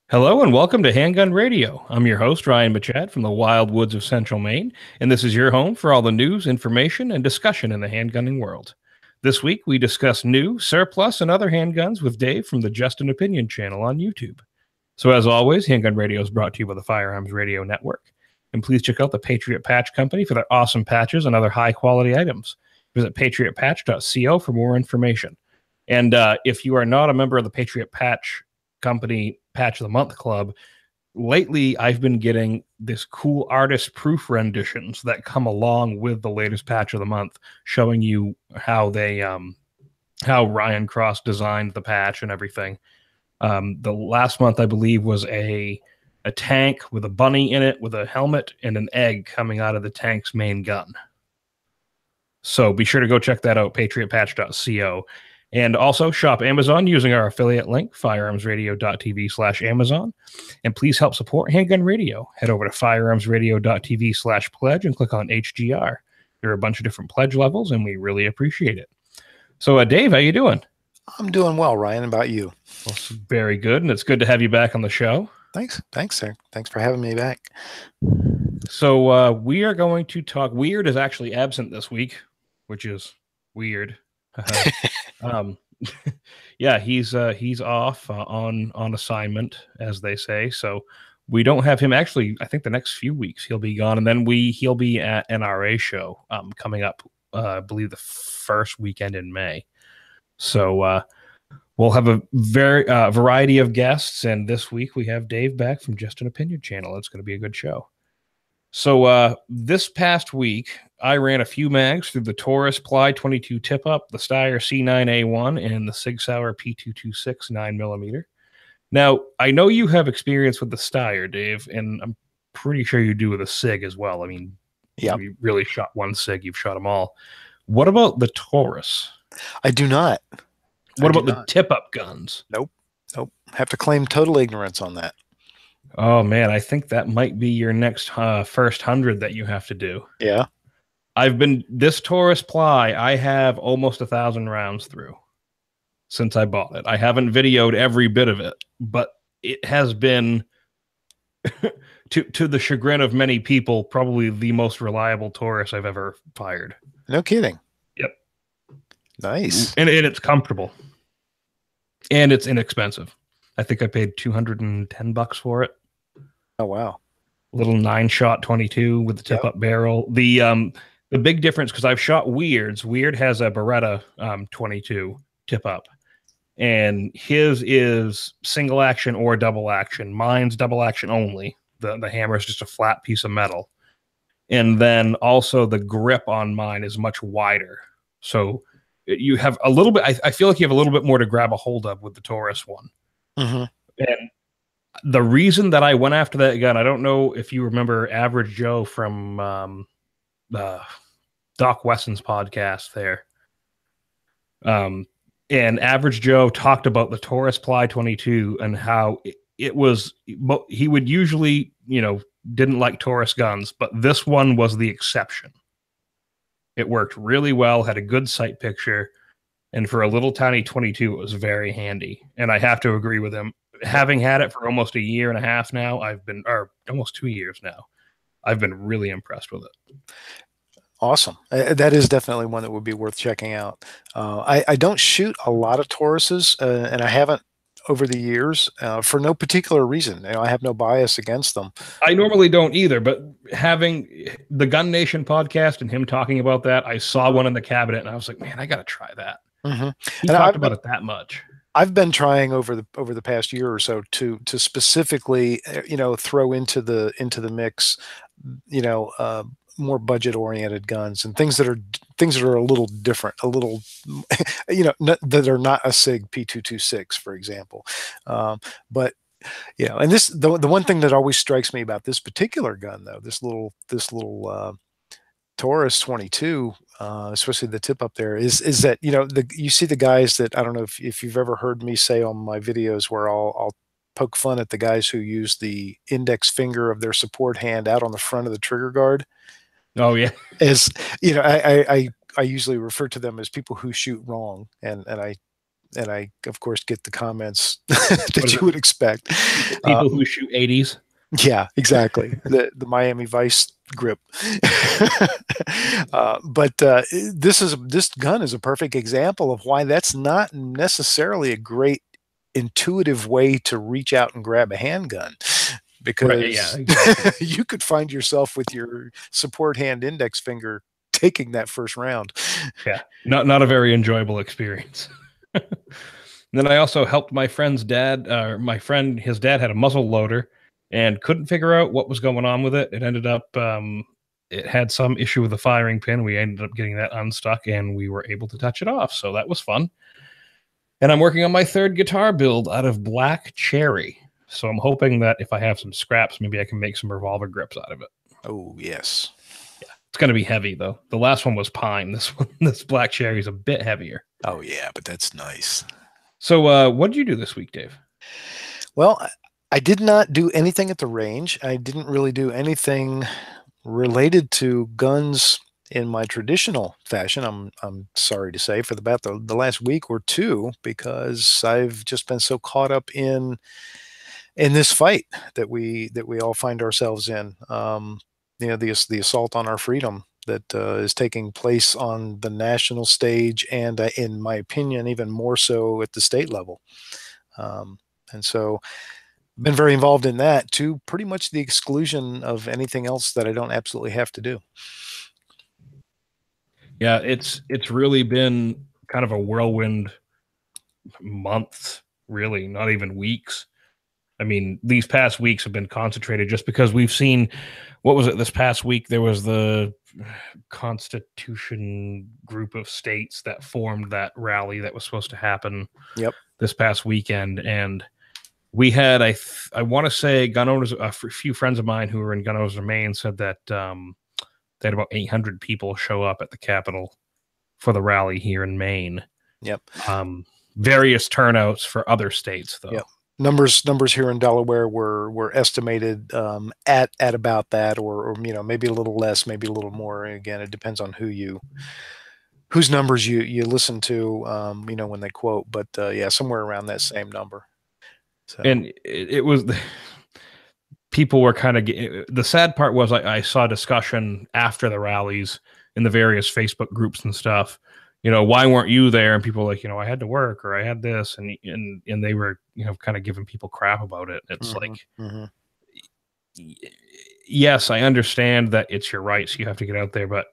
Hello and welcome to Handgun Radio. I'm your host, Ryan Machad from the wild woods of central Maine, and this is your home for all the news, information, and discussion in the handgunning world. This week, we discuss new, surplus, and other handguns with Dave from the Just an Opinion channel on YouTube. So as always, Handgun Radio is brought to you by the Firearms Radio Network. And please check out the Patriot Patch Company for their awesome patches and other high-quality items. Visit patriotpatch.co for more information. And if you are not a member of the Patriot Patch Company Patch of the Month Club, lately I've been getting this cool artist proof renditions that come along with the latest patch of the month, showing you how they how Ryan Cross designed the patch and everything. The last month, I believe, was a tank with a bunny in it with a helmet and an egg coming out of the tank's main gun. So be sure to go check that out, patriotpatch.co. And also shop Amazon using our affiliate link, firearmsradio.tv/Amazon. And please help support Handgun Radio. Head over to firearmsradio.tv/pledge and click on HGR. There are a bunch of different pledge levels, and we really appreciate it. So, Dave, how you doing? I'm doing well, Ryan. How about you? Well, very good, and it's good to have you back on the show. Thanks, sir. Thanks for having me back. So we are going to talk. Weird is actually absent this week, which is weird. Yeah, he's off on assignment, as they say. So we don't have him. Actually, I think the next few weeks he'll be gone, and then he'll be at NRA show coming up. I believe the first weekend in May. So we'll have a variety of guests, and this week we have Dave back from Just an Opinion channel. It's going to be a good show. So this past week, I ran a few mags through the Taurus P22 tip-up, the Steyr C9A1, and the Sig SAR P226 9mm. Now, I know you have experience with the Steyr, Dave, and I'm pretty sure you do with a Sig as well. I mean, you really shot one Sig, you've shot them all. What about the Taurus? I do not. What about the tip-up guns? Nope. Have to claim total ignorance on that. Oh, man, I think that might be your next first 100 that you have to do. Yeah. This Taurus Ply, I have almost 1,000 rounds through since I bought it. I haven't videoed every bit of it, but it has been, to the chagrin of many people, probably the most reliable Taurus I've ever fired. No kidding. Yep. Nice. And it's comfortable. And it's inexpensive. I think I paid $210 for it. Oh, wow. Little 9-shot 22 with the tip-up barrel. The big difference, because I've shot Weirds. Weird has a Beretta 22 tip-up, and his is single action or double action. Mine's double action only. The hammer is just a flat piece of metal. And then also the grip on mine is much wider. So you have a little bit, I feel like you have a little bit more to grab a hold of with the Taurus one. Mm-hmm. And the reason that I went after that gun, I don't know if you remember Average Joe from Doc Wesson's podcast there. And Average Joe talked about the Taurus P22 and how it was, he would usually, didn't like Taurus guns, but this one was the exception. It worked really well, had a good sight picture, and for a little tiny 22, it was very handy. And I have to agree with him. Having had it for almost a year and a half now, or almost 2 years now, I've been really impressed with it. Awesome. That is definitely one that would be worth checking out. I don't shoot a lot of Tauruses, and I haven't over the years for no particular reason. I have no bias against them. I normally don't either, but having the Gun Nation podcast and him talking about that, I saw one in the cabinet and I was like, man, I got to try that. Mm-hmm. He talked about it that much. I've been trying over the past year or so to specifically, throw into the mix, more budget oriented guns and things that are a little different, a little, that are not a Sig P226, for example. But and the one thing that always strikes me about this particular gun, though, this little Taurus 22, especially the tip up there, is that you see the guys that, I don't know if you've ever heard me say on my videos where I'll poke fun at the guys who use the index finger of their support hand out on the front of the trigger guard. Oh yeah, as I usually refer to them as people who shoot wrong, and I I of course get the comments that you would expect. People who shoot 80s. Yeah, exactly. The Miami Vice grip. But this gun is a perfect example of why that's not necessarily a great intuitive way to reach out and grab a handgun, because Right, yeah, exactly. you could find yourself with your support hand index finger taking that first round. Yeah, not a very enjoyable experience. Then I also helped my friend's dad. His dad had a muzzle loader and couldn't figure out what was going on with it. It ended up, it had some issue with the firing pin. We ended up getting that unstuck, and we were able to touch it off. So that was fun. And I'm working on my third guitar build out of black cherry. So I'm hoping that if I have some scraps, maybe I can make some revolver grips out of it. Oh, yes. Yeah, it's going to be heavy, though. The last one was pine. This black cherry is a bit heavier. Oh, yeah, but that's nice. So what did you do this week, Dave? Well, I did not do anything at the range. I didn't really do anything related to guns in my traditional fashion. I'm sorry to say, for about the last week or two, because I've just been so caught up in this fight that we all find ourselves in. The assault on our freedom that is taking place on the national stage, and in my opinion, even more so at the state level. And so been very involved in that, to pretty much the exclusion of anything else that I don't absolutely have to do. Yeah, it's really been kind of a whirlwind month, really, not even weeks. I mean, these past weeks have been concentrated just because we've seen, what was it this past week? There was the Constitution group of states that formed that rally that was supposed to happen this past weekend. And we had, I want to say, gun owners, a few friends of mine who were in Gun Owners of Maine said that they had about 800 people show up at the Capitol for the rally here in Maine. Yep. Various turnouts for other states, though. Yep. Numbers here in Delaware were estimated at about that, or maybe a little less, maybe a little more. Again, it depends on whose numbers you listen to, when they quote. But yeah, somewhere around that same number. So. And it was people were kind of the sad part was I saw discussion after the rallies in the various Facebook groups and stuff. Why weren't you there? And people were like, I had to work, or I had this, and they were, kind of giving people crap about it. It's yes, I understand that it's your right, so you have to get out there, but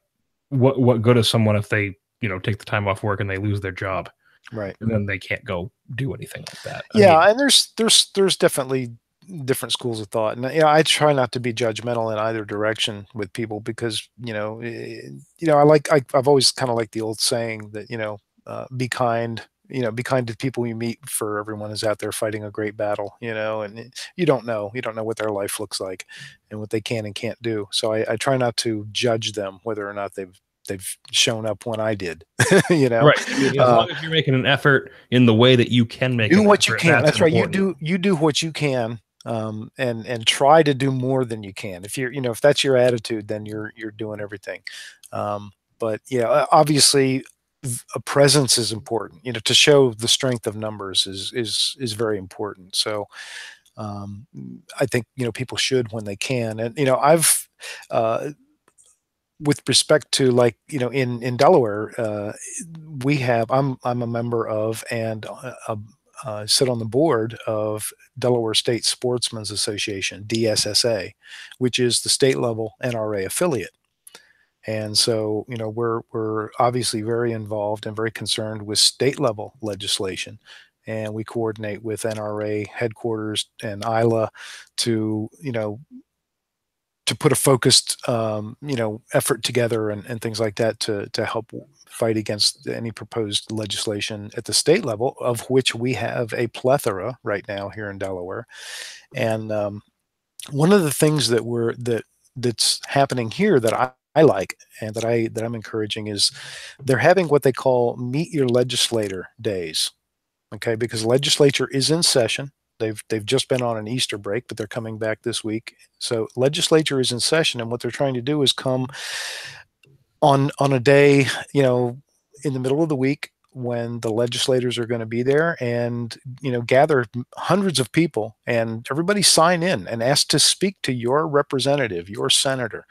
what good is someone if they, take the time off work and they lose their job? Right. And then they can't go do anything like that. And there's definitely different schools of thought, and I try not to be judgmental in either direction with people, because I've always kind of liked the old saying that be kind, be kind to people you meet, for everyone is out there fighting a great battle, and you don't know what their life looks like and what they can and can't do. So I try not to judge them whether or not they've shown up when I did. Right. As long as you're making an effort in the way that you can make, do what you can. That's right. You do what you can. And try to do more than you can. If if that's your attitude, then you're doing everything. But yeah, obviously a presence is important, to show the strength of numbers is very important. So, I think, people should when they can. And, I've, with respect to, like, in Delaware, I'm a member of, and sit on the board of Delaware State Sportsmen's Association, DSSA, which is the state level NRA affiliate. And so, we're obviously very involved and very concerned with state level legislation. And we coordinate with NRA headquarters and ILA to, to put a focused, effort together and things like that to help fight against any proposed legislation at the state level, of which we have a plethora right now here in Delaware. And one of the things that's happening here that I like, and that I'm encouraging, is they're having what they call Meet Your Legislator days. Okay, because legislature is in session. They've just been on an Easter break, but they're coming back this week. So legislature is in session, and what they're trying to do is come on a day, in the middle of the week, when the legislators are going to be there, and gather hundreds of people, and everybody sign in and ask to speak to your representative, your senator.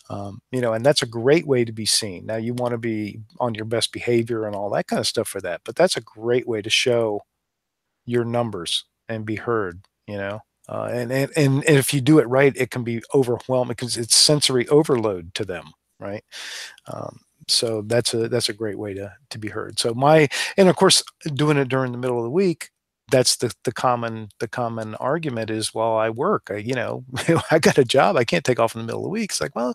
And that's a great way to be seen. Now, you want to be on your best behavior and all that kind of stuff for that, but that's a great way to show your numbers and be heard. And if you do it right, it can be overwhelming because it's sensory overload to them, right? So that's a great way to be heard. And of course, doing it during the middle of the week, that's the common argument is, well, I work, I got a job, I can't take off in the middle of the week. It's like, well,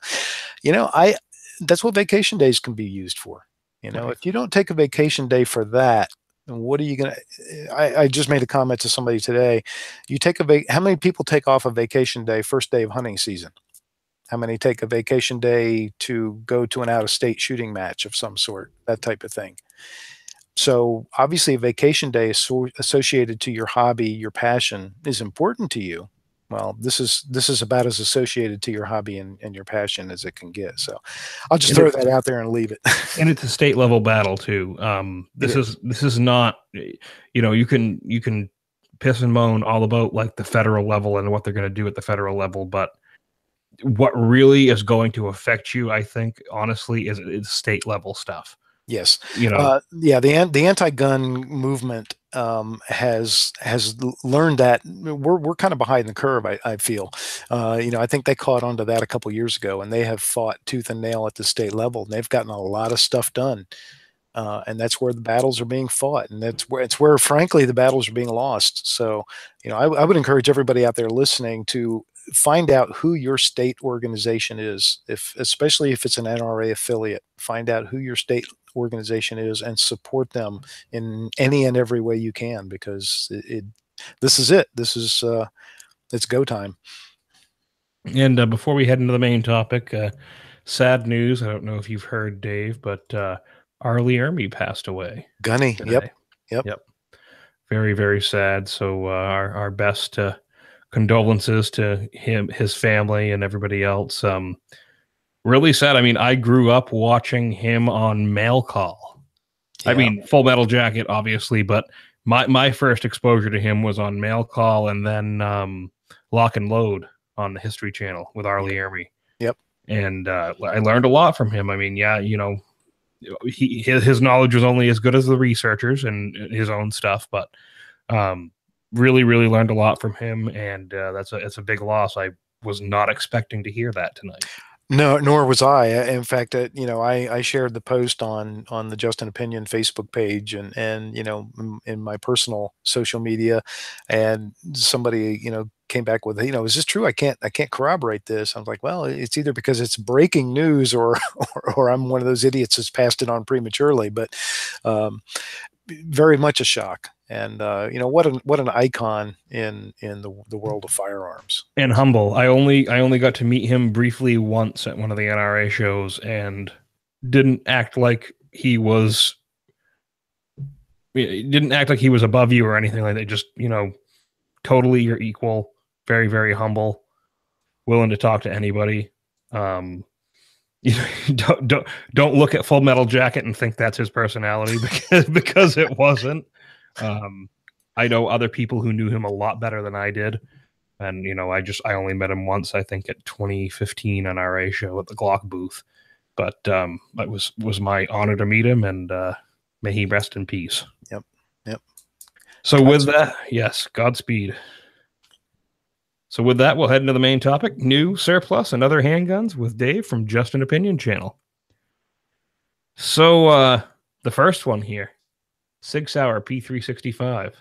that's what vacation days can be used for. Right. If you don't take a vacation day for that, then what are you gonna? I just made a comment to somebody today. How many people take off a vacation day first day of hunting season? How many take a vacation day to go to an out-of-state shooting match of some sort, that type of thing? So obviously a vacation day associated to your hobby, your passion, is important to you. Well, this is about as associated to your hobby and your passion as it can get. So I'll just throw that out there and leave it. And it's a state level battle too. This is not, you can piss and moan all about like the federal level and what they're going to do at the federal level, but what really is going to affect you, I think, honestly, is state level stuff. Yes. The anti-gun movement has learned that we're kind of behind the curve. I feel, I think they caught on to that a couple years ago, and they have fought tooth and nail at the state level, and they've gotten a lot of stuff done. And that's where the battles are being fought, and it's where frankly the battles are being lost. So, I would encourage everybody out there listening to find out who your state organization is, especially if it's an NRA affiliate. Find out who your state organization is and support them in any and every way you can, because this is it. This is it's go time. And before we head into the main topic, sad news. I don't know if you've heard, Dave, but Armory passed away. Gunney. Today. Yep. Very, very sad. So our best condolences to him, his family, and everybody else. Really sad. I mean, I grew up watching him on Mail Call. Yeah. I mean, Full Metal Jacket, obviously, but my first exposure to him was on Mail Call, and then Lock and Load on the History Channel with Armory. Yep. And I learned a lot from him. I mean, his knowledge was only as good as the researchers and his own stuff, but really, really learned a lot from him, and it's a big loss. I was not expecting to hear that tonight. No, nor was I. In fact, I shared the post on the Just an Opinion Facebook page and in my personal social media, and somebody came back with, is this true? I can't corroborate this. I was like, well, it's either because it's breaking news or I'm one of those idiots that's passed it on prematurely. But very much a shock. And what an icon in the world of firearms, and humble. I only got to meet him briefly once at one of the NRA shows, and didn't act like he was above you or anything like that. Just totally your equal. Very, very humble, willing to talk to anybody. Don't look at Full Metal Jacket and think that's his personality, because it wasn't. I know other people who knew him a lot better than I did, and I only met him once, I think at 2015 NRA show at the Glock booth, but it was my honor to meet him, and may he rest in peace. Yep. So Godspeed. With that, yes, Godspeed. So with that, we'll head into the main topic: new, surplus, and other handguns with Dave from Just an Opinion channel. So the first one here, Sig SAR P365.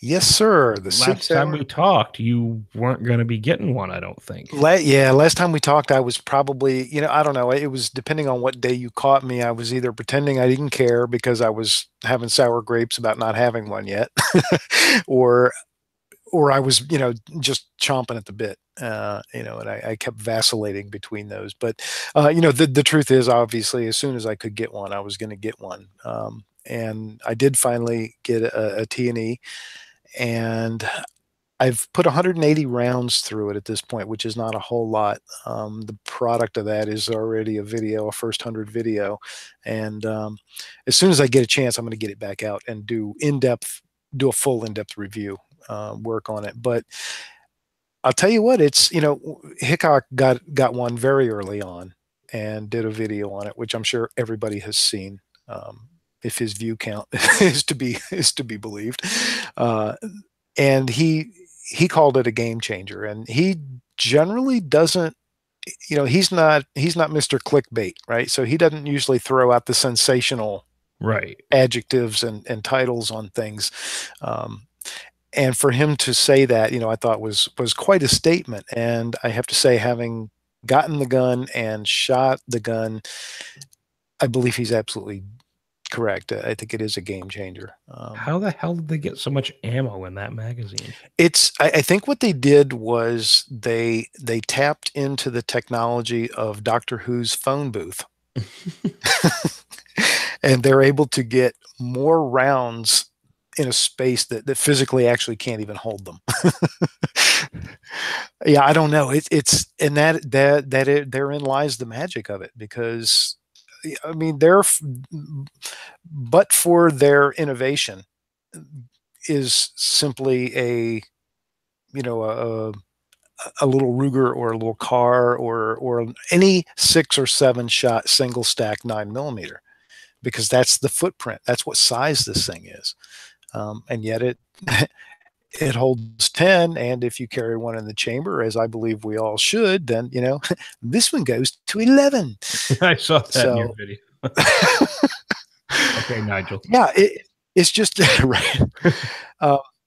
Yes, sir. Last time we talked, you weren't going to be getting one, I don't think. Last time we talked, I was probably, I don't know. It was depending on what day you caught me. I was either pretending I didn't care because I was having sour grapes about not having one yet, or I was, just chomping at the bit, and I kept vacillating between those. But, the truth is, obviously, as soon as I could get one, I was going to get one. And I did finally get a T&E, and I've put 180 rounds through it at this point, which is not a whole lot. The product of that is already a video, a first 100 video. And as soon as I get a chance, I'm going to get it back out and do a full in-depth review, work on it. But I'll tell you what, it's, Hickok got one very early on and did a video on it, which I'm sure everybody has seen. If his view count is to be believed. And he called it a game changer, and he generally doesn't, he's not Mr. Clickbait, right? So he doesn't usually throw out the sensational adjectives and titles on things. And for him to say that, I thought was quite a statement. And I have to say, having gotten the gun and shot the gun, I believe he's absolutely correct. I think it is a game changer. How the hell did they get so much ammo in that magazine? I think what they did was they tapped into the technology of Doctor Who's phone booth. And they're able to get more rounds in a space that physically actually can't even hold them. Yeah, I don't know. It's and therein lies the magic of it, because I mean, but for their innovation is simply a little Ruger or a little car or any 6 or 7 shot single stack 9mm, because that's the footprint. That's what size this thing is. And yet it holds 10. And if you carry one in the chamber, as I believe we all should, then, this one goes to 11. I saw that in your video. Okay, Nigel. Yeah, it's just right.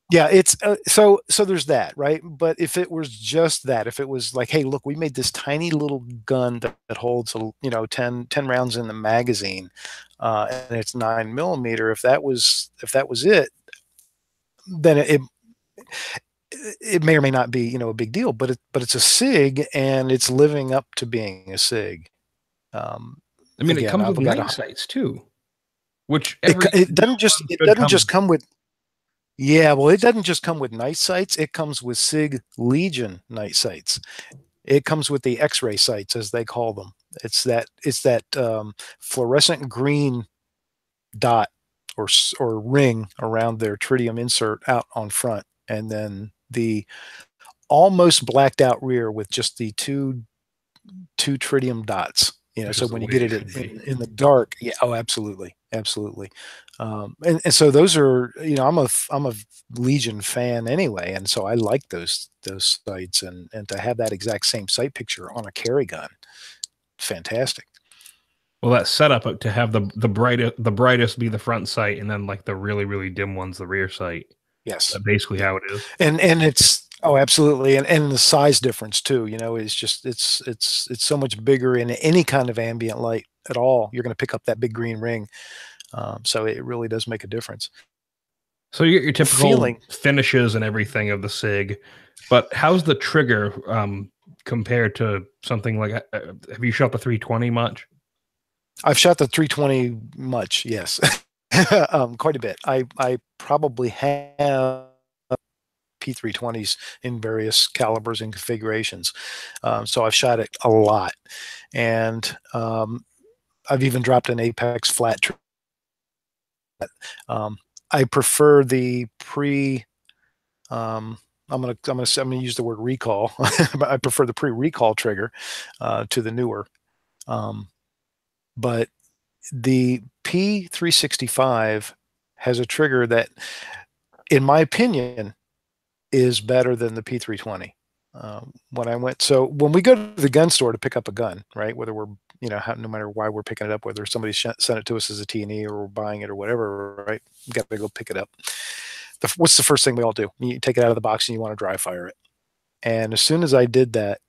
Yeah, it's so there's that, right? But if it was just that, if it was like, hey, look, we made this tiny little gun that holds 10 rounds in the magazine, and it's 9mm, if that was it, then it may or may not be a big deal, but it's a SIG, and it's living up to being a SIG. I mean, again, it comes with night sights too, which it doesn't just come with. Yeah, well, it doesn't just come with night sights. It comes with SIG Legion night sights. It comes with the X-ray sights, as they call them. It's that fluorescent green dot or ring around their tritium insert out on front, and then the almost blacked out rear with just the two tritium dots. So when you get it in the dark, yeah, oh, absolutely. And so those are, I'm a Legion fan anyway, and so I like those sights, and to have that exact same sight picture on a carry gun, fantastic. Well, that setup to have the brightest be the front sight, and then like the really, really dim ones the rear sight. Yes, that's basically how it is. And it's absolutely, and the size difference too. Is just it's so much bigger in any kind of ambient light at all. You're going to pick up that big green ring, so it really does make a difference. So you get your typical finishes and everything of the SIG, but how's the trigger compared to something like? Have you shot the 320 much? I've shot the 320 much, yes. Quite a bit. I probably have P320s in various calibers and configurations. So I've shot it a lot. And I've even dropped an Apex flat trigger. I prefer the I'm gonna use the word recall. I prefer the pre-recall trigger to the newer. But the P365 has a trigger that, in my opinion, is better than the P320. When we go to the gun store to pick up a gun, right, whether we're, no matter why we're picking it up, whether somebody sent it to us as a T&E or we're buying it or whatever, right, we got to go pick it up. What's the first thing we all do? You take it out of the box and you want to dry fire it. And as soon as I did that,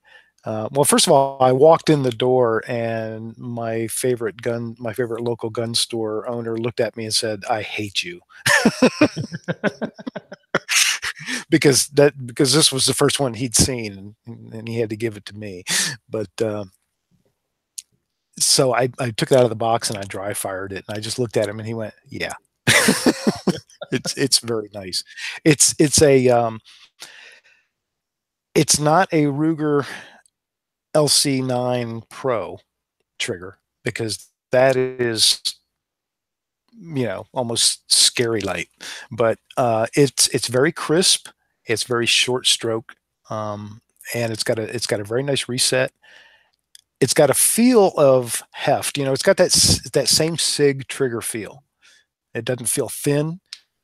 well, first of all, I walked in the door, and my favorite local gun store owner looked at me and said, "I hate you." because this was the first one he'd seen, and he had to give it to me. But so I took it out of the box and I dry fired it, and I just looked at him and he went, "Yeah." It's very nice. It's a It's not a Ruger LC9 Pro trigger, because that is, almost scary light. But it's very crisp. It's very short stroke, and it's got a very nice reset. It's got a feel of heft. It's got that same Sig trigger feel. It doesn't feel thin.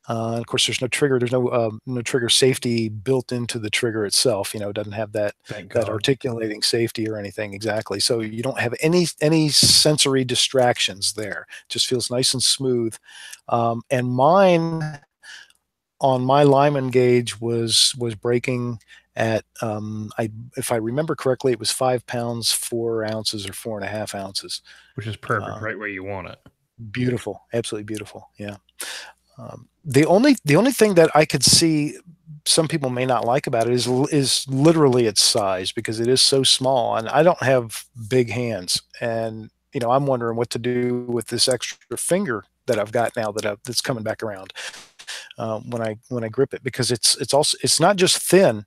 Of course, there's no trigger. There's no trigger safety built into the trigger itself. It doesn't have that articulating safety or anything exactly. So you don't have any sensory distractions there. It just feels nice and smooth. And mine on my Lyman gauge was breaking at if I remember correctly, it was 5 pounds 4 ounces or 4.5 ounces, which is perfect, right where you want it. Beautiful, absolutely beautiful. Yeah. The only thing that I could see some people may not like about it is literally its size, because it is so small, and I don't have big hands, and I'm wondering what to do with this extra finger that I've got now that's coming back around when I grip it, because it's not just thin,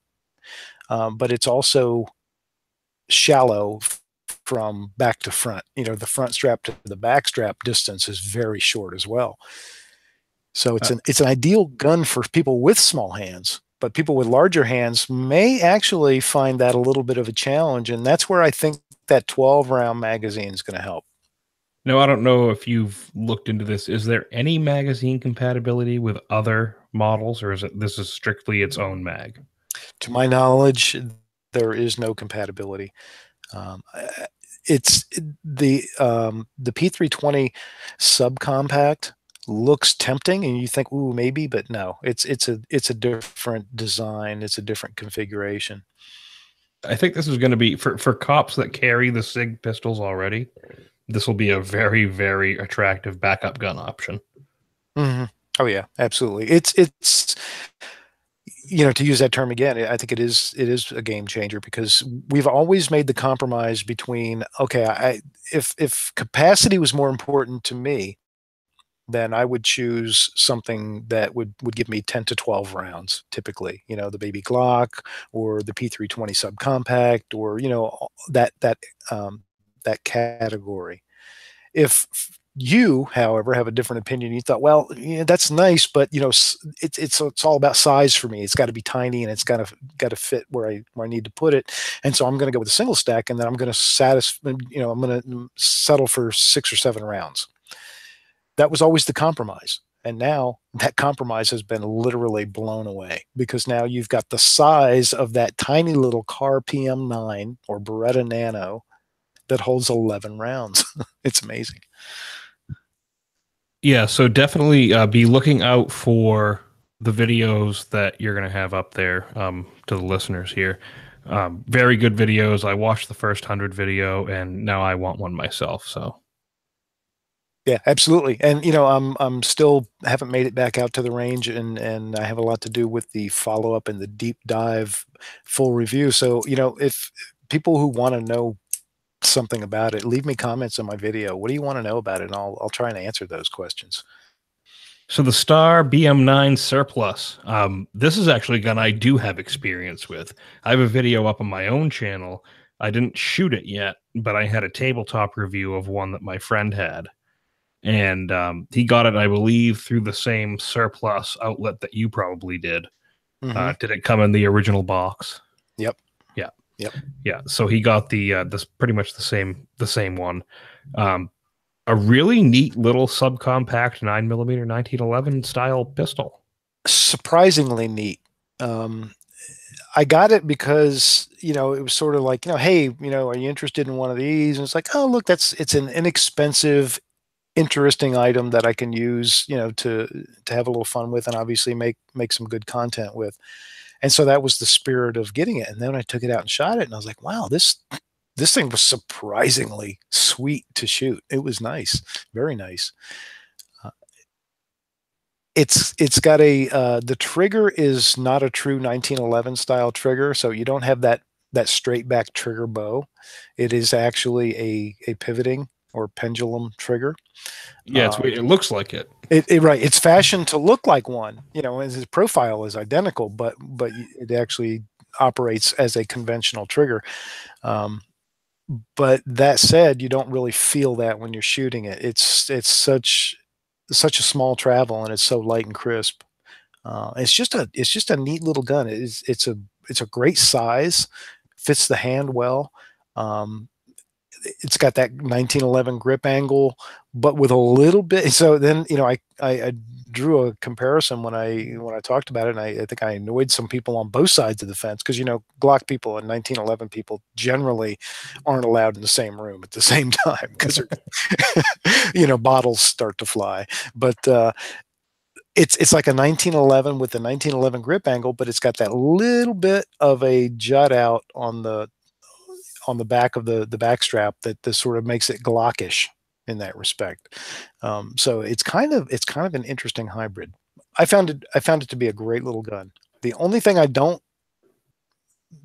but it's also shallow from back to front. The front strap to the back strap distance is very short as well. So it's an ideal gun for people with small hands, but people with larger hands may actually find that a little bit of a challenge, and that's where I think that 12-round magazine is going to help. Now, I don't know if you've looked into this. Is there any magazine compatibility with other models, or this is strictly its own mag? To my knowledge, there is no compatibility. It's the P320 subcompact looks tempting, and you think, ooh, maybe, but no, it's a different design. It's a different configuration. I think this is going to be for cops that carry the Sig pistols already. This will be a very, very attractive backup gun option. Mm-hmm. Oh yeah, absolutely. It's to use that term again, I think it is a game changer, because we've always made the compromise between, okay, if capacity was more important to me, then I would choose something that would give me 10 to 12 rounds, typically, the baby Glock or the P320 subcompact, or, that category. If you, however, have a different opinion, you thought, well, that's nice, but it's all about size for me. It's got to be tiny, and it's got to fit where I need to put it. And so I'm going to go with a single stack, and then I'm going to I'm going to settle for 6 or 7 rounds. That was always the compromise. And now that compromise has been literally blown away, because now you've got the size of that tiny little car PM9 or Beretta Nano that holds 11 rounds. It's amazing. Yeah, so definitely be looking out for the videos that you're going to have up there to the listeners here. Very good videos. I watched the first 100 video, and now I want one myself. So, yeah, absolutely. And I'm still haven't made it back out to the range, and I have a lot to do with the follow up and the deep dive full review. So if people who want to know something about it, leave me comments on my video. What do you want to know about it? And I'll try and answer those questions. So the SAR BM9 Surplus. This is actually a gun I do have experience with. I have a video up on my own channel. I didn't shoot it yet, but I had a tabletop review of one that my friend had. And he got it, I believe, through the same Surplus outlet that you probably did. Mm-hmm. Did it come in the original box? Yep. Yeah. Yep. Yeah. So he got this pretty much the same one. A really neat little subcompact 9mm 1911 style pistol. Surprisingly neat. I got it because it was sort of like, hey, are you interested in one of these? And it's like, oh, look, it's an inexpensive, interesting item that I can use, to have a little fun with, and obviously make some good content with. And so that was the spirit of getting it. And then I took it out and shot it, and I was like, wow, this thing was surprisingly sweet to shoot. It was nice, very nice. It's got the trigger is not a true 1911 style trigger, so you don't have that straight back trigger bow. It is actually a pivoting or pendulum trigger. Yeah, it looks like it. Right. It's fashioned to look like one. His profile is identical, but it actually operates as a conventional trigger. But that said, you don't really feel that when you're shooting it. It's such a small travel, and it's so light and crisp. It's just a neat little gun. It's a great size, fits the hand well. It's got that 1911 grip angle, but with a little bit. So then, I drew a comparison when I talked about it, and I think I annoyed some people on both sides of the fence, because Glock people and 1911 people generally aren't allowed in the same room at the same time, because bottles start to fly. But it's like a 1911 with the 1911 grip angle, but it's got that little bit of a jut out on the back of the back strap that this sort of makes it Glockish in that respect. So it's kind of an interesting hybrid. I found it to be a great little gun. The only thing I don't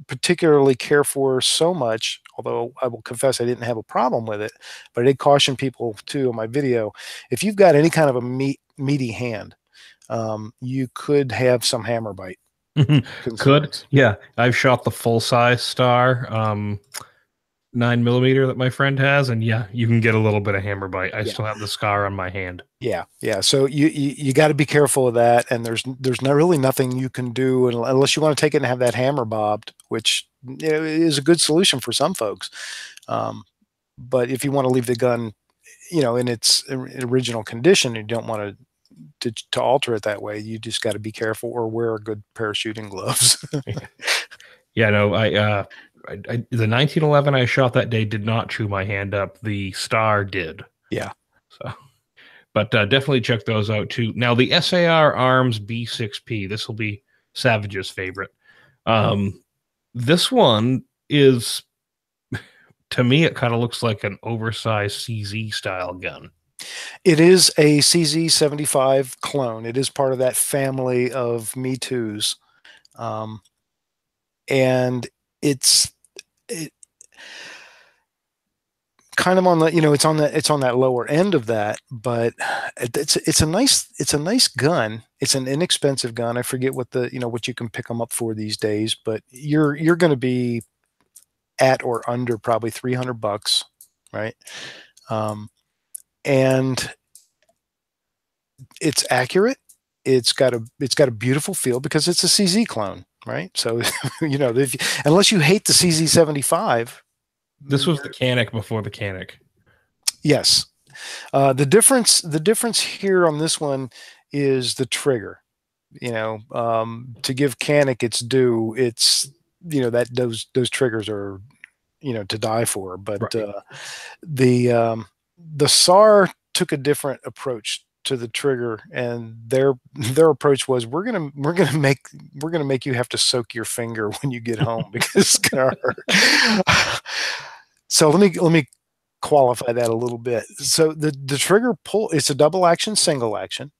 particularly care for so much, although I will confess I didn't have a problem with it, but I did caution people too in my video, if you've got any kind of a meaty hand, you could have some hammer bite. Could, yeah. I've shot the full size SAR 9mm that my friend has, and yeah, you can get a little bit of hammer bite. I still have the scar on my hand. Yeah. So you got to be careful of that, and there's really nothing you can do unless you want to take it and have that hammer bobbed, which is a good solution for some folks. But if you want to leave the gun, in its original condition, you don't want to alter it that way, you just got to be careful or wear a good pair of shooting gloves. Yeah, no, the 1911 I shot that day did not chew my hand up. The SAR did. Yeah. So, but definitely check those out too. Now the SAR Arms B6P. This will be Savage's favorite. This one is, to me, it kind of looks like an oversized CZ style gun. It is a CZ75 clone. It is part of that family of Me Too's. And it's kind of on the, it's on that lower end of that, but it's a nice gun. It's an inexpensive gun. I forget what what you can pick them up for these days, but you're going to be at or under probably $300, right? And it's accurate. It's got a beautiful feel because it's a CZ clone, right? So unless you hate the CZ75. This was the Canic before the Canic. Yes. The difference here on this one is the trigger. To give Canic its due, it's that those triggers are to die for. But right. The SAR took a different approach to the trigger, and their approach was, we're gonna make you have to soak your finger when you get home because it's gonna hurt. So let me qualify that a little bit. So the trigger pull, it's a double action, single action.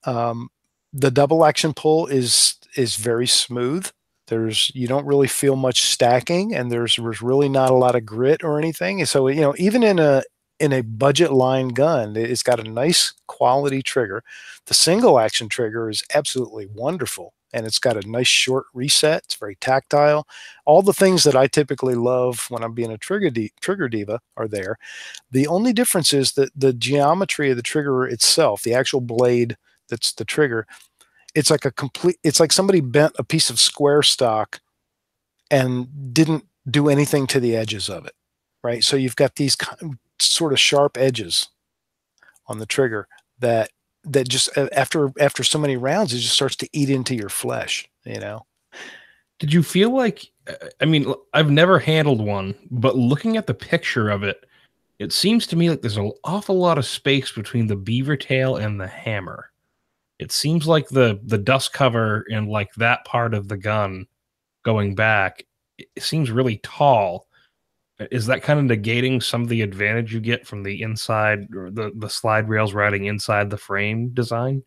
The double action pull is very smooth. You don't really feel much stacking, and there's really not a lot of grit or anything. So even in a budget line gun, it's got a nice quality trigger. The single action trigger is absolutely wonderful, and it's got a nice short reset. It's very tactile. All the things that I typically love when I'm being a trigger diva are there. The only difference is that the geometry of the trigger itself, the actual blade that's the trigger, it's like somebody bent a piece of square stock and didn't do anything to the edges of it, right? So you've got these sort of sharp edges on the trigger that just after so many rounds, it just starts to eat into your flesh. Did you feel like, I mean, I've never handled one, but looking at the picture of it, it seems to me like there's an awful lot of space between the beaver tail and the hammer. It seems like the dust cover and like that part of the gun going back, it seems really tall. Is that kind of negating some of the advantage you get from the inside, or the slide rails riding inside the frame design?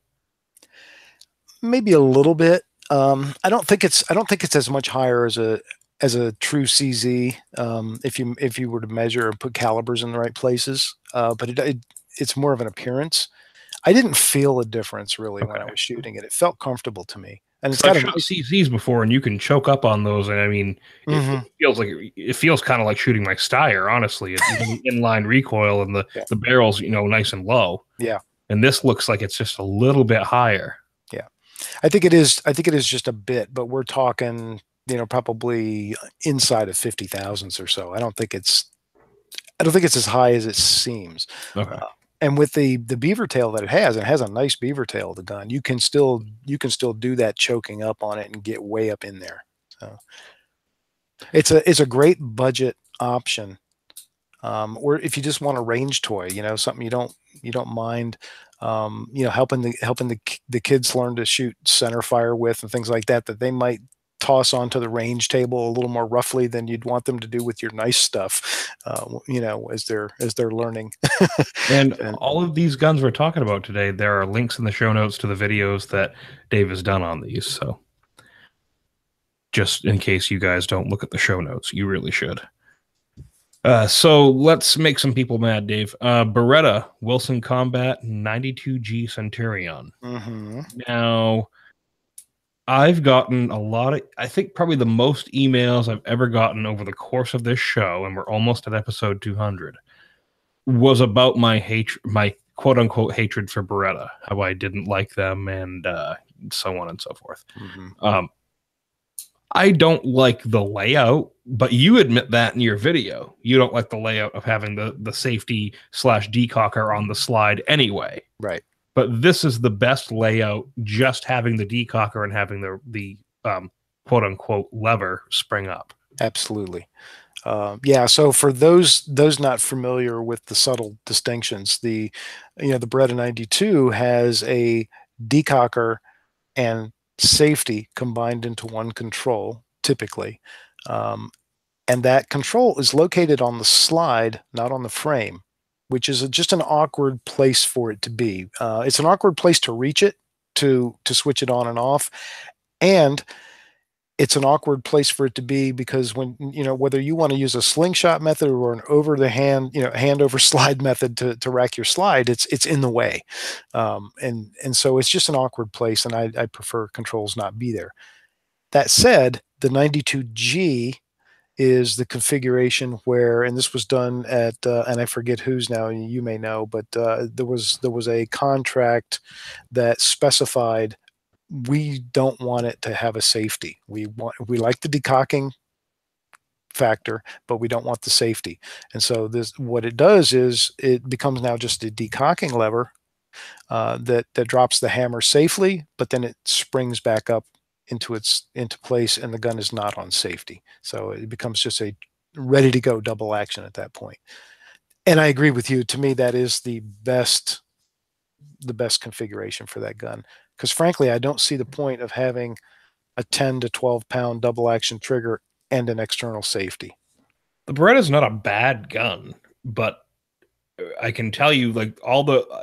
Maybe a little bit. I don't think it's as much higher as a true CZ, if you were to measure and put calibers in the right places. But it's more of an appearance. I didn't feel a difference really when I was shooting it. It felt comfortable to me. and it's So I've got a shot nice. CZs before, and you can choke up on those, and I mean, Mhm. it feels kind of like shooting my Steyr. Honestly, it's inline recoil, and Yeah, the barrel's nice and low. yeah, And this looks like it's just a little bit higher. yeah. I think it is. I think it is just a bit, but we're talking, probably inside of 50,000s or so. I don't think it's. I don't think it's as high as it seems. Okay. Uh, and with the beaver tail that it has a nice beaver tail. The gun, you can still do that choking up on it and get way up in there. So it's a great budget option. Or if you just want a range toy, something you don't mind, helping the kids learn to shoot center fire with and things like that they might toss onto the range table a little more roughly than you'd want them to do with your nice stuff, as they're learning. And And all of these guns we're talking about today, there are links in the show notes to the videos that Dave has done on these. So just in case you guys don't look at the show notes, you really should. So let's make some people mad, Dave. Beretta Wilson Combat 92G Centurion. Mhm. Now, I've gotten I think probably the most emails I've ever gotten over the course of this show, and we're almost at episode 200, was about my quote unquote hatred for Beretta, how I didn't like them, and so on and so forth. Mhm. I don't like the layout, but you admit that in your video. You don't like the layout of having the safety slash decocker on the slide anyway. Right. But this is the best layout, just having the decocker and having the quote unquote lever spring up. Absolutely. Yeah. So for those not familiar with the subtle distinctions, the Beretta 92 has a decocker and safety combined into one control, typically. Um, and that control is located on the slide, not on the frame, which is just an awkward place for it to be. It's an awkward place to reach it, to switch it on and off, and it's an awkward place for it to be because when whether you want to use a slingshot method or an over the hand hand over slide method to rack your slide, it's in the way, and so it's just an awkward place, and I prefer controls not be there. That said, the 92G is the configuration where, and this was done at, and I forget whose now, you may know, but there was a contract that specified we don't want it to have a safety. We like the decocking factor, but we don't want the safety. And so this, what it does is it becomes now just a decocking lever, that drops the hammer safely, but then it springs back up into place, and the gun is not on safety. So it becomes just a ready to go double action at that point. And I agree with you. To me, that is the best configuration for that gun, because frankly, I don't see the point of having a 10 to 12 pound double action trigger and an external safety. The Beretta's not a bad gun, but I can tell you, like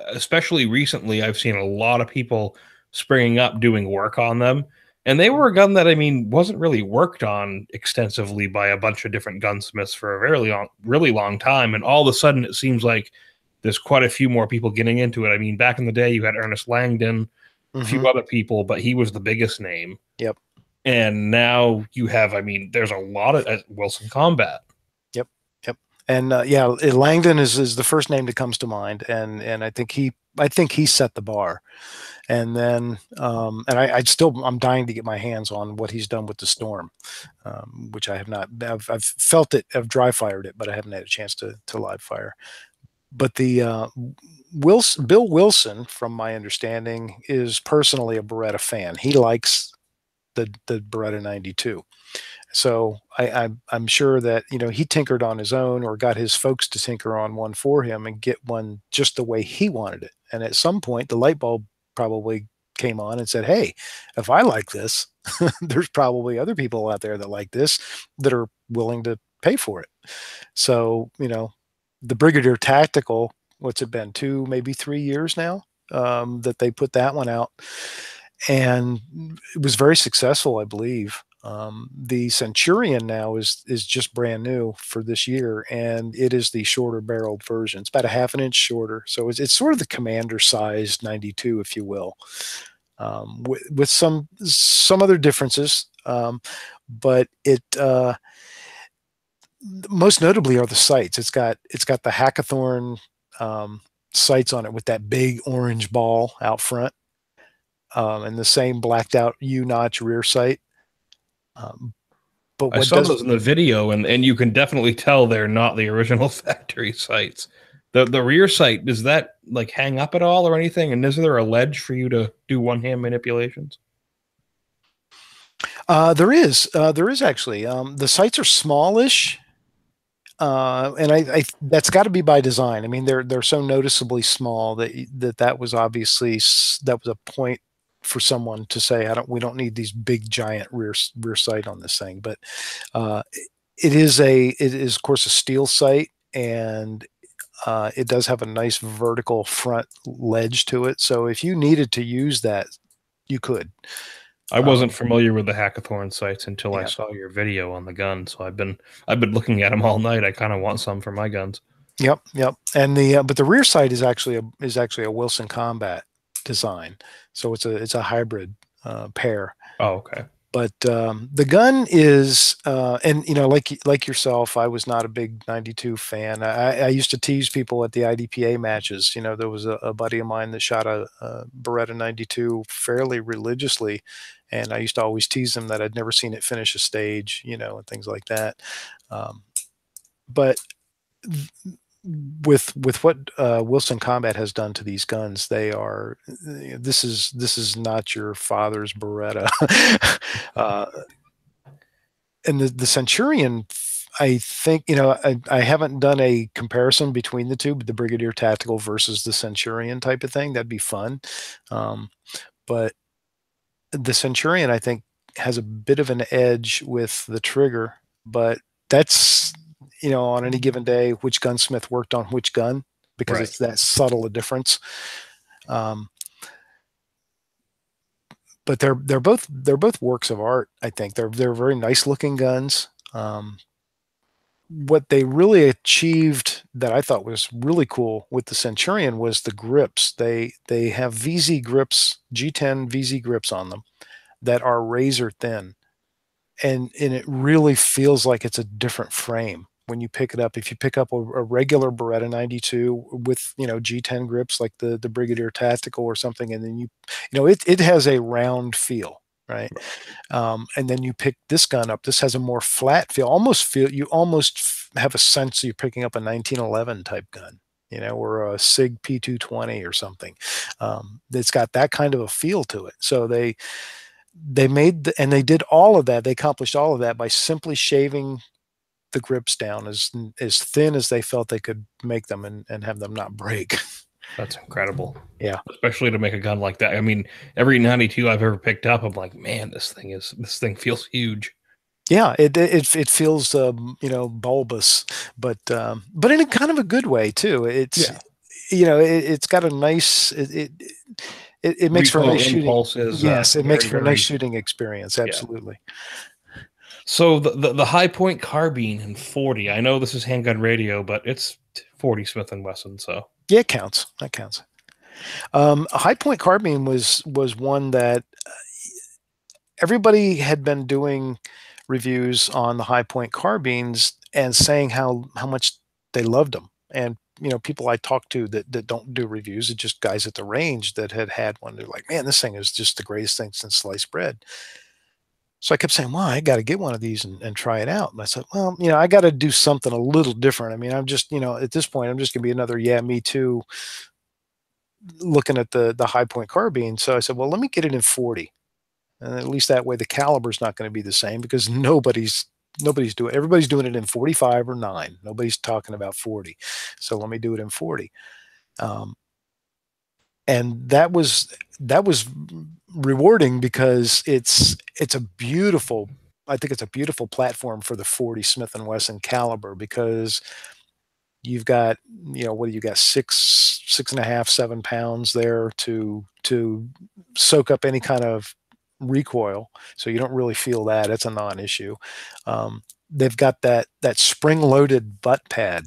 especially recently, I've seen a lot of people springing up doing work on them. And they were a gun that, I mean, wasn't really worked on extensively by a bunch of different gunsmiths for a really long time. And all of a sudden, it seems like there's quite a few more people getting into it. I mean, back in the day, you had Ernest Langdon, a few other people, but he was the biggest name. Yep. And now you have, I mean, there's a lot of Wilson Combat. Yep. Yep. And yeah, Langdon is the first name that comes to mind, and I think he set the bar. And then, and I'm dying to get my hands on what he's done with the Storm, which I have not. I've felt it, I've dry fired it, but I haven't had a chance to live fire. But the Bill Wilson, from my understanding, is personally a Beretta fan. He likes the Beretta 92. So I'm sure that he tinkered on his own or got his folks to tinker on one for him and get one just the way he wanted it. And at some point, the light bulb probably came on and said, "Hey, if I like this, there's probably other people out there that like this that are willing to pay for it." So the Brigadier Tactical, what's it been, 2, maybe 3 years now, that they put that one out, and it was very successful, I believe. The Centurion now is just brand new for this year, and it is the shorter barreled version. It's about a half an inch shorter, so it's sort of the commander sized 92, if you will. with some other differences, but it most notably are the sights. It's got the Hackathorn sights on it with that big orange ball out front, and the same blacked out U-notch rear sight. But I what saw does those in the video, and you can definitely tell they're not the original factory sights. The rear sight, does that like hang up at all or anything? And is there a ledge for you to do one-hand manipulations? there is actually, the sights are smallish, and I that's got to be by design. I mean, they're so noticeably small that was obviously that was a point for someone to say, we don't need these big giant rear sight on this thing. But it is of course a steel sight, and it does have a nice vertical front ledge to it. So if you needed to use that, you could. I wasn't familiar with the Hackathorn sights until I Yeah. saw your video on the gun. So I've been looking at them all night. I kind of want some for my guns. Yep, yep. And the but the rear sight is actually a Wilson Combat design, so it's a hybrid pair. Oh, okay. But the gun is, and like yourself, I was not a big 92 fan. I used to tease people at the IDPA matches. There was a buddy of mine that shot a Beretta 92 fairly religiously, and I used to always tease him that I'd never seen it finish a stage, and things like that. But with what Wilson Combat has done to these guns, this is not your father's Beretta. And the Centurion, I think, I haven't done a comparison between the two, but the Brigadier Tactical versus the Centurion type of thing, that'd be fun. But the Centurion, I think, has a bit of an edge with the trigger, but that's, on any given day, which gunsmith worked on which gun, because Right. it's that subtle a difference. But they're both works of art. I think they're very nice looking guns. What they really achieved that I thought was really cool with the Centurion was the grips. They have VZ grips, G10 VZ grips on them that are razor thin, and it really feels like it's a different frame when you pick it up. If you pick up a regular Beretta 92 with G10 grips like the Brigadier Tactical or something, and then it has a round feel, right? And then you pick this gun up. This has a more flat feel. You almost have a sense you're picking up a 1911 type gun, or a Sig P220 or something. It's got that kind of a feel to it. So they and they did all of that. They accomplished all of that by simply shaving the grips down as thin as they felt they could make them, and have them not break. That's incredible. Yeah. Especially to make a gun like that. I mean, every 92 I've ever picked up, I'm like, man, this thing feels huge. Yeah, it feels bulbous, but in a kind of a good way too. It's it's got a nice it makes for a nice shooting. Yes, it makes for a nice shooting experience. Absolutely. Yeah. So the high point carbine in 40. I know this is Handgun Radio, but it's 40 Smith & Wesson. So yeah, it counts. That counts. A high point carbine was one that everybody had been doing reviews on the high point carbines and saying how much they loved them. And people I talked to that don't do reviews, it's just guys at the range that had one. They're like, man, this thing is just the greatest thing since sliced bread. So I kept saying, well, I got to get one of these and try it out. And I said, well, I got to do something a little different. I mean, I'm just, at this point, I'm just going to be another, yeah, me too, looking at the high point carbine. So I said, well, let me get it in 40. And at least that way the caliber's not going to be the same, because nobody's doing it. Everybody's doing it in 45 or 9. Nobody's talking about 40. So let me do it in 40. And that was rewarding, because it's a beautiful, I think it's a beautiful platform for the 40 Smith & Wesson caliber, because you've got, what do you got, 6.5, 7 pounds there to soak up any kind of recoil. So you don't really feel that. It's a non-issue. They've got that spring-loaded butt pad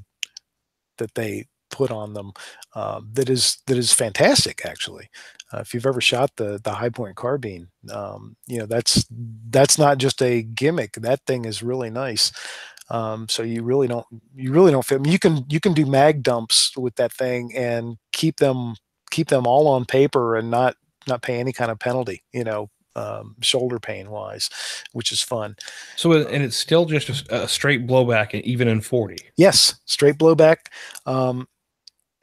that they put on them, that is fantastic, actually. If you've ever shot the high point carbine, you know, that's not just a gimmick. That thing is really nice. So you really don't feel. I mean, you can do mag dumps with that thing and keep them all on paper and not pay any kind of penalty. You know, shoulder pain wise, which is fun. So, and it's still just a straight blowback, even in 40. Yes, straight blowback.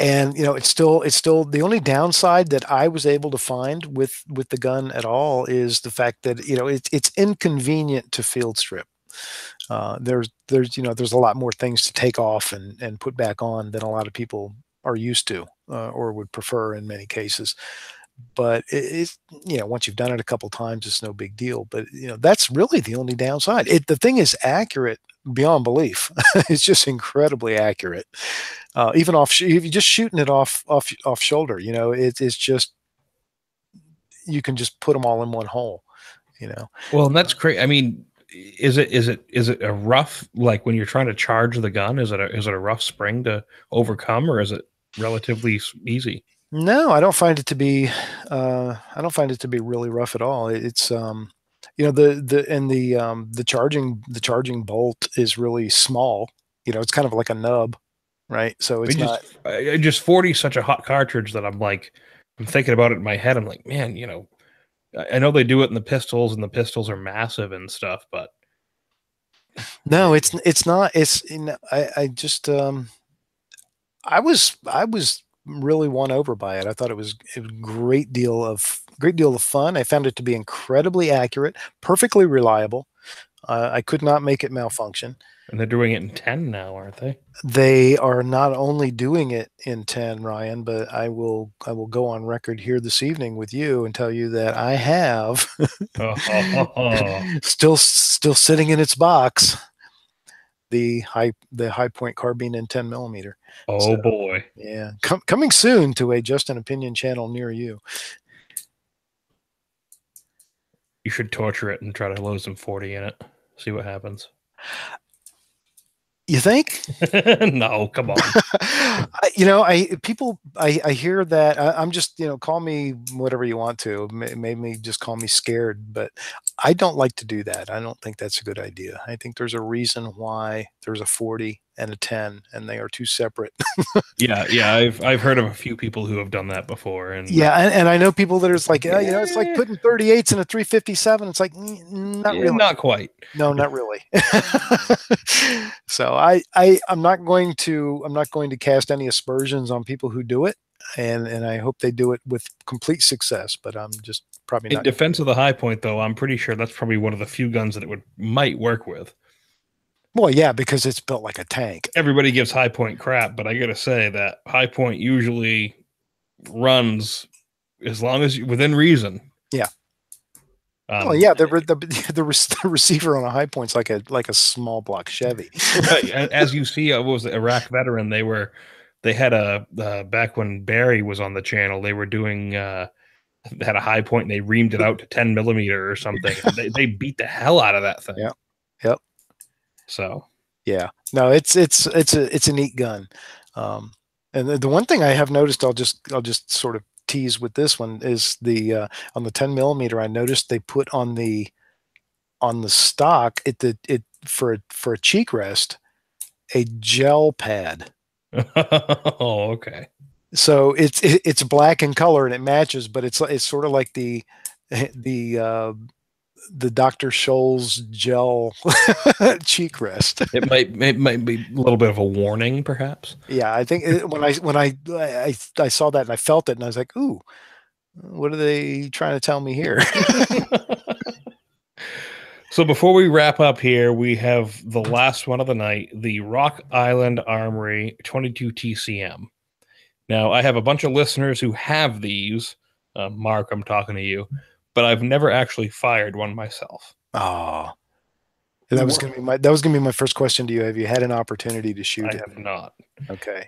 And you know, it's still the only downside that I was able to find with the gun at all is the fact that, you know, it's inconvenient to field strip. There's you know, there's a lot more things to take off and put back on than a lot of people are used to or would prefer in many cases. But it's, you know, once you've done it a couple times, it's no big deal. But you know, that's really the only downside. The thing is accurate beyond belief. It's just incredibly accurate. Even if you're just shooting it off shoulder, you know, it's just, you can just put them all in one hole, you know. Well, and that's great. I mean, is it a rough, like when you're trying to charge the gun, is it a rough spring to overcome, or is it relatively easy? No, I don't find it to be. I don't find it to be really rough at all. It's you know, the charging bolt is really small. You know, it's kind of like a nub, right? So it's not. Just 40 is such a hot cartridge that I'm thinking about it in my head. I'm like, man, you know, I know they do it in the pistols, and the pistols are massive and stuff, but No, it's not. It's, you know, I just I was really won over by it. I thought it was a great deal of fun. I found it to be incredibly accurate, perfectly reliable. I could not make it malfunction. and they're doing it in 10 now, aren't they? They are not only doing it in 10, Ryan, but I will go on record here this evening with you and tell you that I have still sitting in its box the high point carbine in 10 millimeter. Oh, so, boy. Yeah. Coming soon to a Just an Opinion channel near you. You should torture it and try to load some 40 in it. See what happens. You think? No, come on. You know, I hear that. I'm just, you know, call me whatever you want to. Maybe just call me scared, but I don't like to do that. I don't think that's a good idea. I think there's a reason why there's a 40 and a 10, and they are two separate. Yeah. I've heard of a few people who have done that before, and yeah, and I know people that are like, you know, it's like putting 38s in a 357. It's like, not really, not quite. No, not really. So I'm not going to cast any aspersions on people who do it, and I hope they do it with complete success. But I'm just probably not. In defense of the high point, though, I'm pretty sure that's probably one of the few guns that it might work with. Well, yeah, because it's built like a tank. Everybody gives high point crap, but I got to say that high point usually runs as long as within reason. Yeah. Well, yeah, the receiver on a high point's like a small block Chevy. As you see, what was the Iraq veteran? They had back when Barry was on the channel, they were doing had a high point and they reamed it out to 10 millimeter or something. they beat the hell out of that thing. Yeah. Yep. So yeah, no, it's a neat gun. And the one thing I have noticed, I'll just sort of tease with this one, is the on the 10 millimeter. I noticed they put on the stock for a cheek rest a gel pad. Oh, okay. So it's black in color and it matches, but it's sort of like the Dr. Scholl's gel cheek rest. It might be a little bit of a warning, perhaps. Yeah, I think when I saw that and I felt it and I was like, ooh, what are they trying to tell me here? So before we wrap up here, we have the last one of the night, the Rock Island Armory 22 TCM. Now, I have a bunch of listeners who have these. Mark, I'm talking to you, but I've never actually fired one myself. Oh, that was going to be my first question to you. Have you had an opportunity to shoot it? I have not. Okay.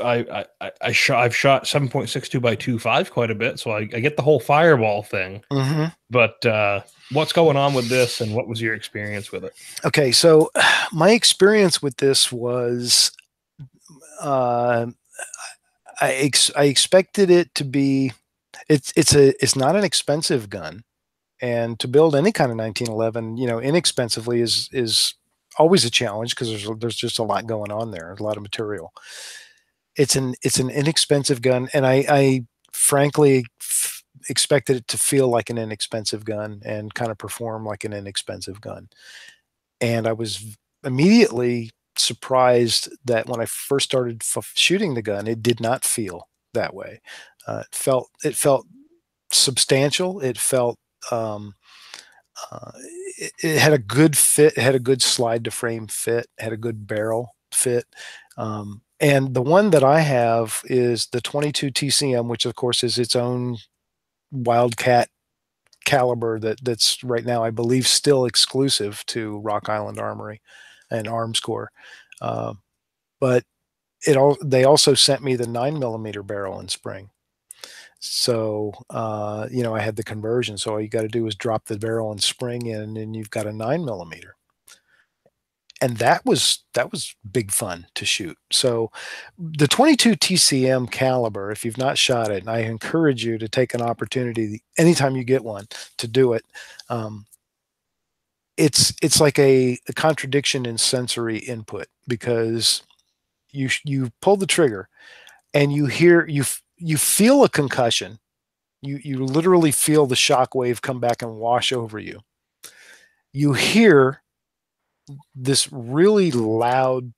I've shot 7.62 by 2.5 quite a bit, so I get the whole fireball thing. Mm-hmm. But what's going on with this, and what was your experience with it? Okay, so my experience with this was, I expected it to be It's not an expensive gun, and to build any kind of 1911, inexpensively is always a challenge because there's just a lot going on there, a lot of material. It's an inexpensive gun, and I frankly expected it to feel like an inexpensive gun and kind of perform like an inexpensive gun. And I was immediately surprised that when I first started shooting the gun, it did not feel that way. It felt substantial. It felt it had a good fit. It had a good slide to frame fit. Had a good barrel fit. And the one that I have is the 22 TCM, which of course is its own Wildcat caliber that's right now, I believe, still exclusive to Rock Island Armory and Arms Corps. But they also sent me the 9mm barrel in spring. So, I had the conversion. So all you got to do is drop the barrel and spring in, and you've got a 9mm. And that was big fun to shoot. So the 22 TCM caliber, if you've not shot it, and I encourage you to take an opportunity anytime you get one to do it. It's like a contradiction in sensory input, because you pull the trigger and you feel a concussion. You literally feel the shock wave come back and wash over you. You hear this really loud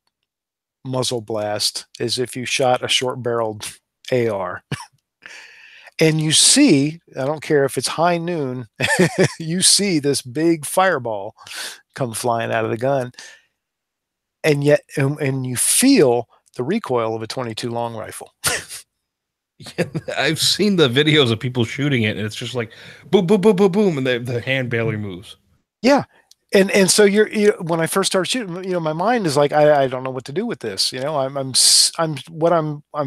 muzzle blast as if you shot a short-barreled AR. And you see, I don't care if it's high noon, you see this big fireball come flying out of the gun. And yet, and you feel the recoil of a 22 long rifle. Yeah, I've seen the videos of people shooting it, and it's just like boom, boom, boom, boom, boom, and the hand barely moves. Yeah. And so when I first started shooting, my mind is like, I don't know what to do with this. I'm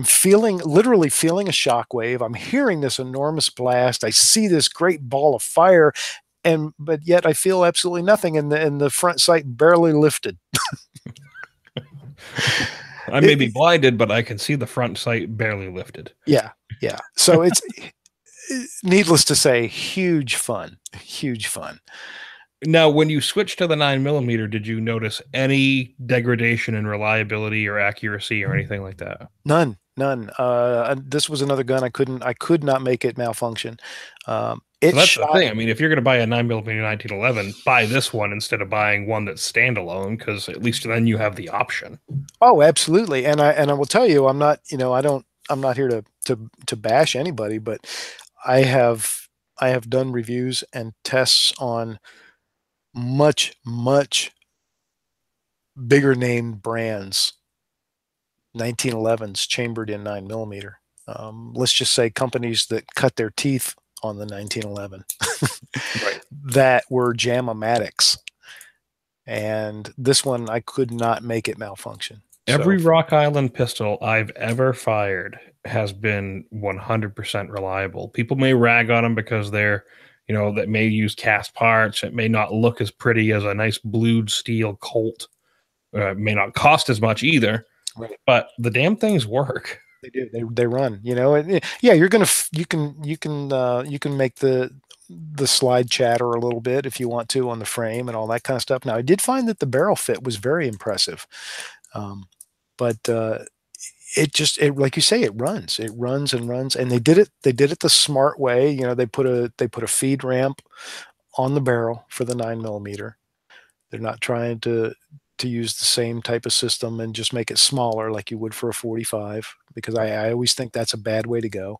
feeling, literally feeling a shock wave. I'm hearing this enormous blast. I see this great ball of fire, but yet I feel absolutely nothing. And the front sight barely lifted. I may be blinded, but I can see the front sight barely lifted. Yeah. Yeah. So it's needless to say, huge fun. Now, when you switched to the 9mm, did you notice any degradation in reliability or accuracy or anything like that? None. This was another gun I could not make it malfunction. That's the thing. I mean, if you're going to buy a 9mm 1911, buy this one instead of buying one that's standalone, because at least then you have the option. Oh, absolutely. And I will tell you, I'm not here to bash anybody, but I have done reviews and tests on much bigger name brands, 1911s chambered in 9mm. Let's just say companies that cut their teeth on the 1911 right. that were Jam-O-Matics. And this one, I could not make it malfunction. Every Rock Island pistol I've ever fired has been 100% reliable. People may rag on them because they're, that may use cast parts. It may not look as pretty as a nice blued steel Colt. It may not cost as much either, right. But the damn things work. They do. They run. Yeah. You can make the slide chatter a little bit if you want to on the frame and all that kind of stuff. Now, I did find that the barrel fit was very impressive, but it like you say, it runs and runs, and they did it the smart way. They put a feed ramp on the barrel for the 9mm. They're not trying to use the same type of system and just make it smaller like you would for a 45, because I always think that's a bad way to go.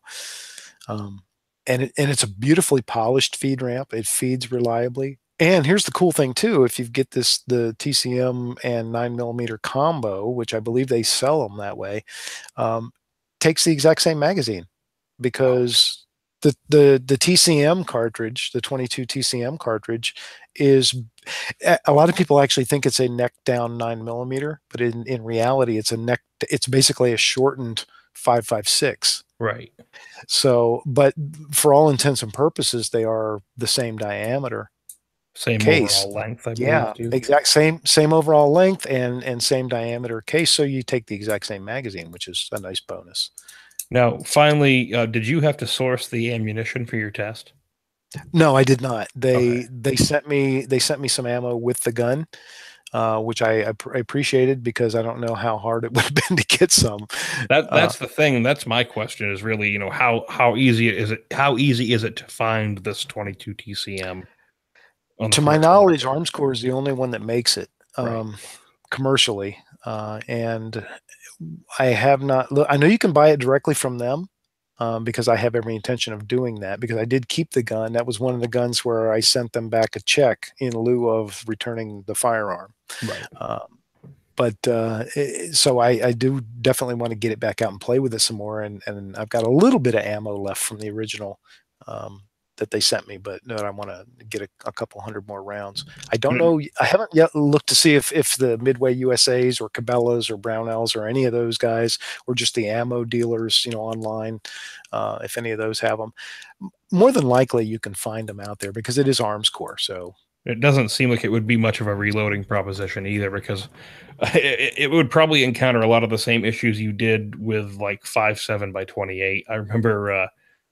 And it's a beautifully polished feed ramp. It feeds reliably. And here's the cool thing too: if you get the TCM and 9mm combo, which I believe they sell them that way, takes the exact same magazine, because the TCM cartridge, the 22 TCM cartridge, is, a lot of people actually think it's a neck down 9mm, but in reality, it's basically a shortened 5.56. Right. So, but for all intents and purposes, they are the same diameter. Same case. Overall length, I believe. Yeah, too. exact same overall length and same diameter case. So you take the exact same magazine, which is a nice bonus. Now, finally, did you have to source the ammunition for your test? No, I did not. Okay. They sent me some ammo with the gun, which I appreciated because I don't know how hard it would have been to get some. That's the thing. That's my question is really, how easy is it to find this 22 TCM on the To my commercial knowledge, market? Arms Corps is the only one that makes it Right. commercially, and I have not. I know you can buy it directly from them. Because I have every intention of doing that because I did keep the gun. That was one of the guns where I sent them back a check in lieu of returning the firearm. Right. So I do definitely want to get it back out and play with it some more. And I've got a little bit of ammo left from the original that they sent me, but no, I want to get a couple hundred more rounds. I don't know. I haven't yet looked to see if the Midway USAs or Cabela's or Brownells or any of those guys or just the ammo dealers, online, if any of those have them. More than likely, you can find them out there because it is Arms Corps. So It doesn't seem like it would be much of a reloading proposition either, because it would probably encounter a lot of the same issues you did with like 5.7 by 28. I remember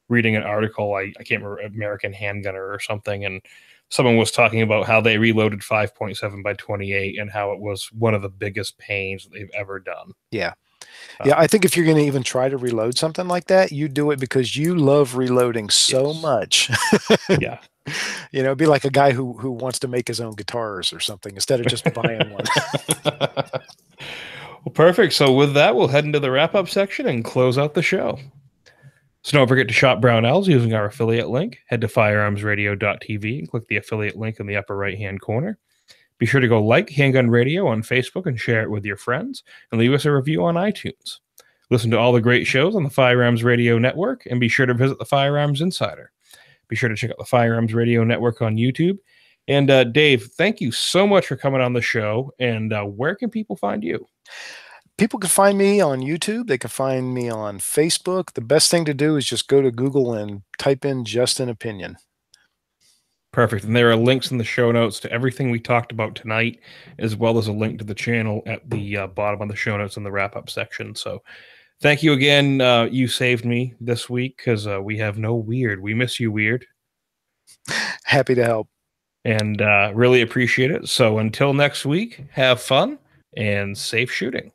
reading an article, I can't remember, American Handgunner or something, and someone was talking about how they reloaded 5.7 by 28 and how it was one of the biggest pains that they've ever done. yeah. Yeah, I think if you're going to even try to reload something like that, you do it because you love reloading so Yes. much. Yeah. It'd be like a guy who wants to make his own guitars or something instead of just buying one. Well, perfect. So with that, we'll head into the wrap-up section and close out the show. So don't forget to shop Brownells using our affiliate link. Head to firearmsradio.tv and click the affiliate link in the upper right-hand corner. Be sure to go like Handgun Radio on Facebook and share it with your friends, and leave us a review on iTunes. Listen to all the great shows on the Firearms Radio Network, and be sure to visit the Firearms Insider. Be sure to check out the Firearms Radio Network on YouTube. And Dave, thank you so much for coming on the show. And where can people find you? People can find me on YouTube. They can find me on Facebook. The best thing to do is just go to Google and type in Just an Opinion. Perfect. And there are links in the show notes to everything we talked about tonight, as well as a link to the channel at the bottom of the show notes in the wrap-up section. So thank you again. You saved me this week because we have no Weird. We miss you, Weird. Happy to help. And really appreciate it. So until next week, have fun and safe shooting.